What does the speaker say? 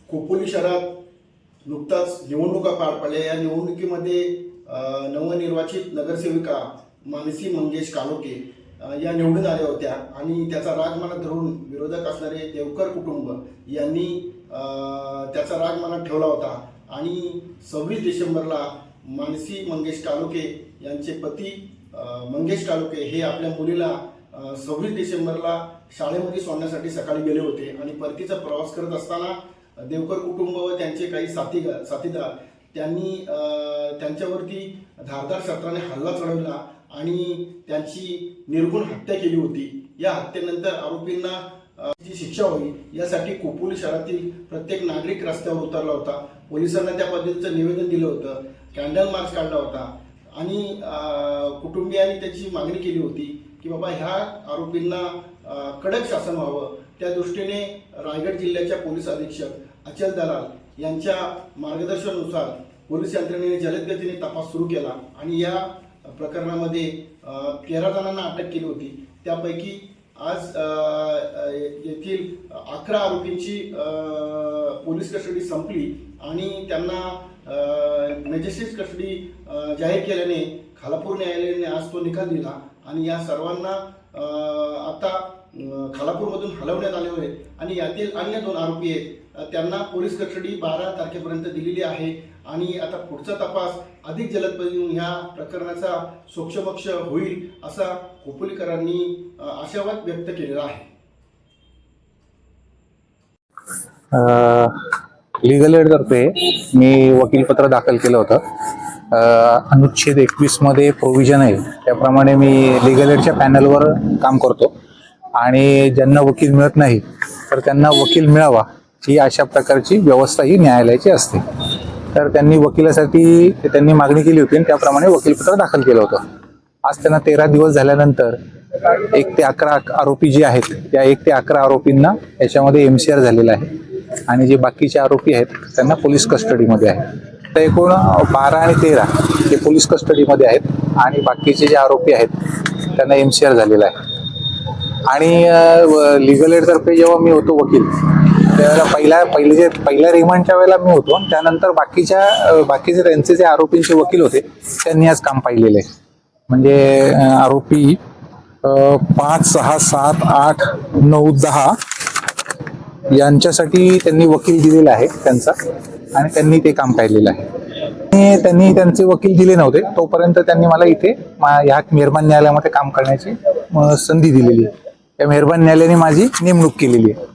खोपोली शहरात नुकताच निवडणुका पार पडल्या। या निवडणुकीमध्ये नवनिर्वाचित नगरसेविका मानसी मंगेश कालोके या निवडून आल्या होत्या आणि त्याचा राग मनात धरून विरोधक असणारे देवकर कुटुंब यांनी त्याचा राग मनात ठेवला होता आणि 26 डिसेंबरला मानसी मंगेश कालोके यांचे पती मंगेश कालोके हे आपल्या मुलीला 26 डिसेंबरला शाळेमध्ये सोडण्यासाठी सकाळी गेले होते आणि परतीचा प्रवास करत असताना देवकर कुटुंब व त्यांचे काही साथीदार त्यांनी त्यांच्यावरती धारदार शस्त्राने हल्ला चढवला आणि त्यांची निर्गुण हत्या केली होती। या हत्येनंतर आरोपींना जी शिक्षा होईल यासाठी खोपोली शहरातील प्रत्येक नागरिक रस्त्यावर उतरला होता। पोलिसांना त्या पद्धतीचं निवेदन दिलं होतं, कॅन्डल मार्च काढला होता आणि कुटुंबियांनी त्याची मागणी केली होती की बाबा ह्या आरोपींना कडक शासन व्हावं। त्या दृष्टीने रायगड जिल्ह्याच्या पोलीस अधीक्षक अचल दलाल यांच्या मार्गदर्शनानुसार पोलीस यंत्रणेने जलद गतीने तपास सुरू केला आणि या प्रकरणामध्ये 13 जणांना अटक केली होती। त्यापैकी आज येथील 11 आरोपींची पोलीस कस्टडी संपली आणि त्यांना मॅजिस्ट्रेट कस्टडी जाहीर केल्याने खालापूर न्यायालयाने आज तो निकाल दिला आणि या सर्वांना आता खालापूरमधून हलवण्यात आले होते आणि यातील अन्य 2 आरोपी आहेत त्यांना पोलीस कस्टडी 12 तारखेपर्यंत दिलेली आहे आणि आता पुढचा तपास अधिक जलद पद्धतीने ह्या प्रकरणाचा सोक्षमोक्ष होईल असा खोपोलीकरांनी आशावाद व्यक्त केलेला आहे। लीगल एड तर्फे मी वकीलपत्र दाखल केलं होतं। अनुच्छेद 21 मध्ये प्रोव्हिजन आहे त्याप्रमाणे मी लीगल एडच्या पॅनलवर काम करतो आणि ज्यांना वकील मिळत नाही तर त्यांना वकील मिळावा ही अशा प्रकारची व्यवस्था ही न्यायालयाची असते। तर त्यांनी वकिलासाठी त्यांनी मागणी केली होती आणि त्याप्रमाणे वकीलपत्र दाखल केलं होतं। आज त्यांना 13 दिवस झाल्यानंतर 1 ते 11 आरोपी जे आहेत त्या 1 ते 11 आरोपींना याच्यामध्ये MCR झालेला आहे आणि जे बाकीचे आरोपी आहेत त्यांना पोलीस कस्टडीमध्ये आहे। तर एकूण 12 आणि 13 हे पोलीस कस्टडीमध्ये आहेत आणि बाकीचे जे आरोपी आहेत त्यांना MCR झालेला आहे। आणि लीगल एड तर्फे जेव्हा मी होतो वकील त्यावेळेला पहिल्या रिमांडच्या वेळेला मी होतो आणि त्यानंतर बाकीचे त्यांचे जे आरोपींचे वकील होते त्यांनी आज काम पाहिलेले आहे। म्हणजे आरोपी 5, 6, 7, 8, 9, 10 यांच्यासाठी त्यांनी वकील दिलेला आहे त्यांचा आणि त्यांनी ते काम पाहिलेलं आहे। त्यांनी त्यांचे वकील दिले नव्हते तोपर्यंत त्यांनी मला इथे या मेहरबान न्यायालयामध्ये काम करण्याची संधी दिलेली आहे। या मेहरबान न्यायालयाने माझी नेमणूक केलेली आहे।